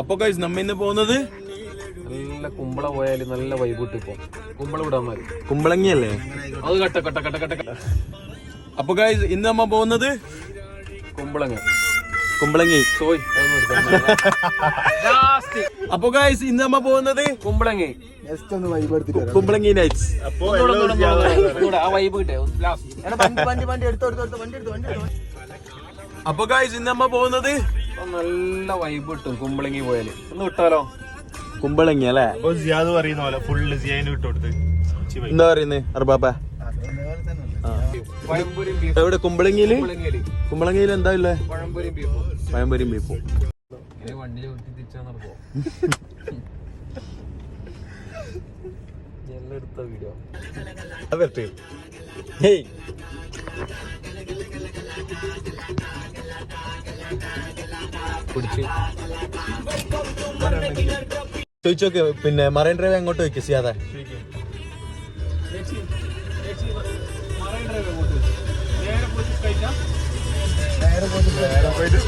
അപ്പൊ ഗൈസ് നമ്മ ഇന്ന് പോകുന്നത് നല്ല കുമ്പള പോയാല് നല്ല വൈബ് കിട്ടിപ്പോ. കുമ്പള വിടാൻ മതി. കുമ്പളങ്ങിയല്ലേ അത് കട്ട കട്ട കട്ട കട്ട കട്ട. അപ്പൊ ഗൈസ് ഇന്ന് നമ്മ പോകുന്നത് കുമ്പളങ്ങ കുമ്പളങ്ങി. സോയ് അപ്പൊ ഗൈസ് ഇന്ന് നമ്മ പോകുന്നത് കുമ്പളങ്ങി. കുമ്പളങ്ങി നൈറ്റ്സ്. ആ വൈബ് കിട്ടേ. അപ്പൊ ഗൈസ് ഇന്ന് നമ്മ പോകുന്നത് നല്ല വൈബ് കിട്ടും കുമ്പളങ്ങി പോയാല്. ഒന്ന് വിട്ടാലോ? കുമ്പളങ്ങി അല്ലേ? പറയുന്ന പോലെ ഫുള്ള് ജിയാന് വിട്ടുകൊടുത്ത് എന്താ പറയുന്നത് അർബാപ്പ? പഴംപൊരിയും ബീഫും. എവിടെ കുമ്പളങ്ങിയില്? കുമ്പളങ്ങിയില് കുമ്പളങ്ങിയിൽ എന്താ ഇല്ലേ? പഴംപൊരിയും ബീഫും. പഴംപൊരിയും ബീഫും. വണ്ടിയിൽ കുത്തി തിരിച്ചാ നടപ്പോ. എല്ലാം എടുത്ത വീഡിയോ ചോദിച്ചോക്കെ. പിന്നെ മറൈൻ ഡ്രൈവ് എങ്ങോട്ട് വെക്കും സിയാദ? നേരെ പോയിട്ട്